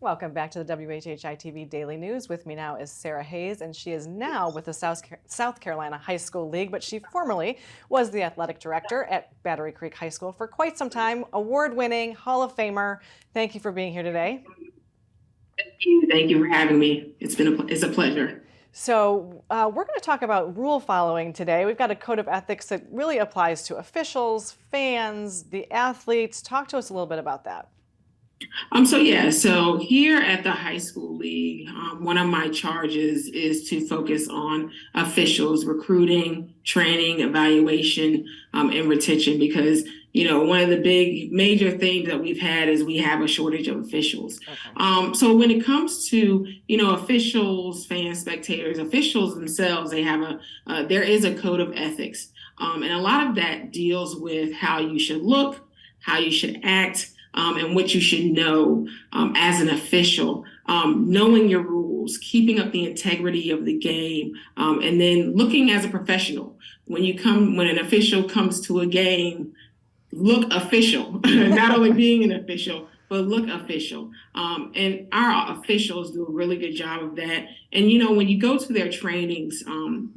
Welcome back to the WHHI-TV Daily News. With me now is Sarah Hayes, and she is now with the South Carolina High School League, but she formerly was the athletic director at Battery Creek High School for quite some time. Award-winning Hall of Famer. Thank you for being here today. Thank you. Thank you for having me. It's a pleasure. So we're going to talk about rule following today. We've got a code of ethics that really applies to officials, fans, the athletes. Talk to us a little bit about that. So here at the high school league, one of my charges is to focus on officials, recruiting, training, evaluation, and retention, because one of the big major things that we've had is we have a shortage of officials. Okay. So when it comes to officials, fans, spectators, officials themselves, there is a code of ethics, and a lot of that deals with how you should look, how you should act. And what you should know as an official, knowing your rules, keeping up the integrity of the game, and then looking as a professional. When an official comes to a game, look official, not only being an official, but look official. And our officials do a really good job of that. And, when you go to their trainings,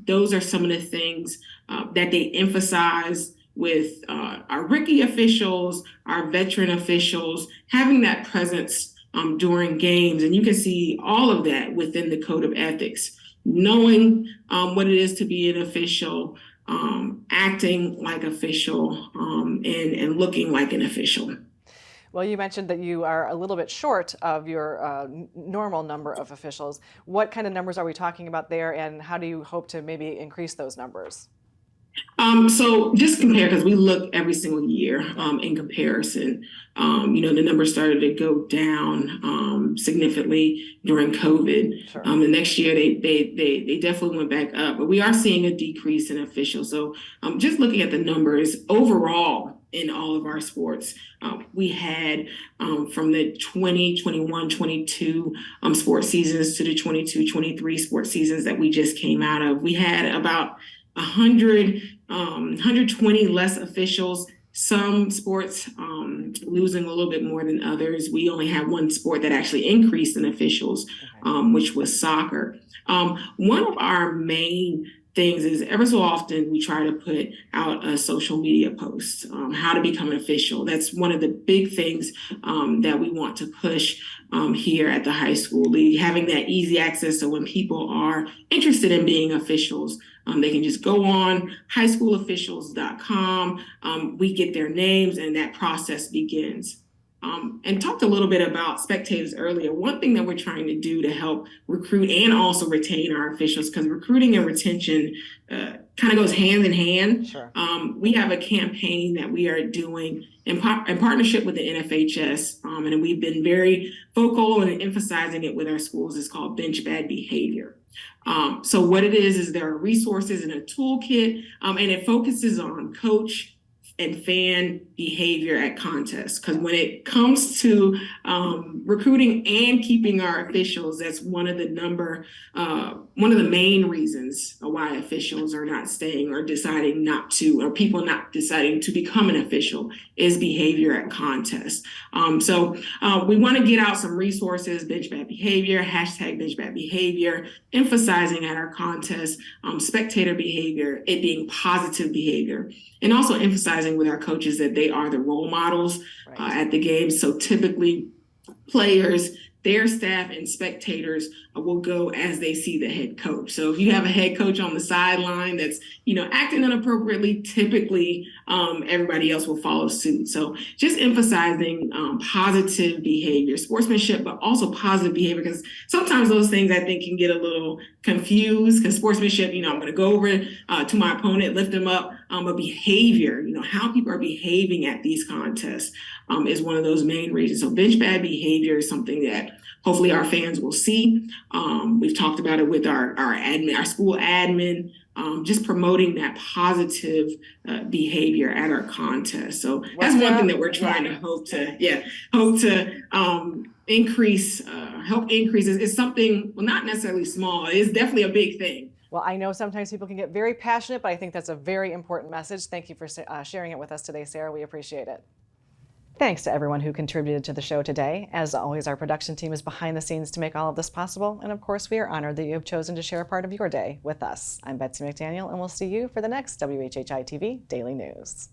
those are some of the things that they emphasize with our rookie officials, our veteran officials, having that presence during games. And you can see all of that within the code of ethics, knowing what it is to be an official, acting like official, and looking like an official. Well, you mentioned that you are a little bit short of your normal number of officials. What kind of numbers are we talking about there, and how do you hope to maybe increase those numbers? So just compare, because we look every single year in comparison. The numbers started to go down significantly during COVID. Sure. The next year they definitely went back up, but we are seeing a decrease in officials. So just looking at the numbers overall in all of our sports, we had from the 2021-22 sports seasons to the 22-23 sports seasons that we just came out of, we had about 120 less officials. Some sports losing a little bit more than others. We only had one sport that actually increased in officials, which was soccer. One of our main things is ever so often we try to put out a social media post, how to become an official. That's one of the big things that we want to push here at the high school league, having that easy access. So when people are interested in being officials, they can just go on highschoolofficials.com. We get their names and that process begins. And talked a little bit about spectators earlier. One thing that we're trying to do to help recruit and also retain our officials, because recruiting and retention kind of goes hand in hand. Sure. We have a campaign that we are doing in partnership with the NFHS, and we've been very vocal and emphasizing it with our schools. It's called Bench Bad Behavior. So what it is there are resources and a toolkit, and it focuses on coach and fan behavior at contests. Because when it comes to recruiting and keeping our officials, that's one of the main reasons why officials are not staying or deciding not to, or people not deciding to become an official, is behavior at contests. So we want to get out some resources, bench bad behavior, hashtag bench bad behavior, emphasizing at our contests, spectator behavior, it being positive behavior, and also emphasizing with our coaches that they are the role models at the games. So typically players, their staff, and spectators will go as they see the head coach. So if you have a head coach on the sideline that's, acting inappropriately, typically everybody else will follow suit. So just emphasizing positive behavior, sportsmanship, but also positive behavior, because sometimes those things I think can get a little confused, because sportsmanship, I'm going to go over to my opponent, lift them up, but behavior, how people are behaving at these contests is one of those main reasons. So bench bad behavior is something that hopefully our fans will see. We've talked about it with our admin, our school admin, just promoting that positive behavior at our contest. So that's one thing that we're trying to hope to increase, help increase. It's something, well, not necessarily small. It's definitely a big thing. Well, I know sometimes people can get very passionate, but I think that's a very important message. Thank you for sharing it with us today, Sarah. We appreciate it. Thanks to everyone who contributed to the show today. As always, our production team is behind the scenes to make all of this possible. And of course, we are honored that you have chosen to share a part of your day with us. I'm Betsy McDaniel, and we'll see you for the next WHHI-TV Daily News.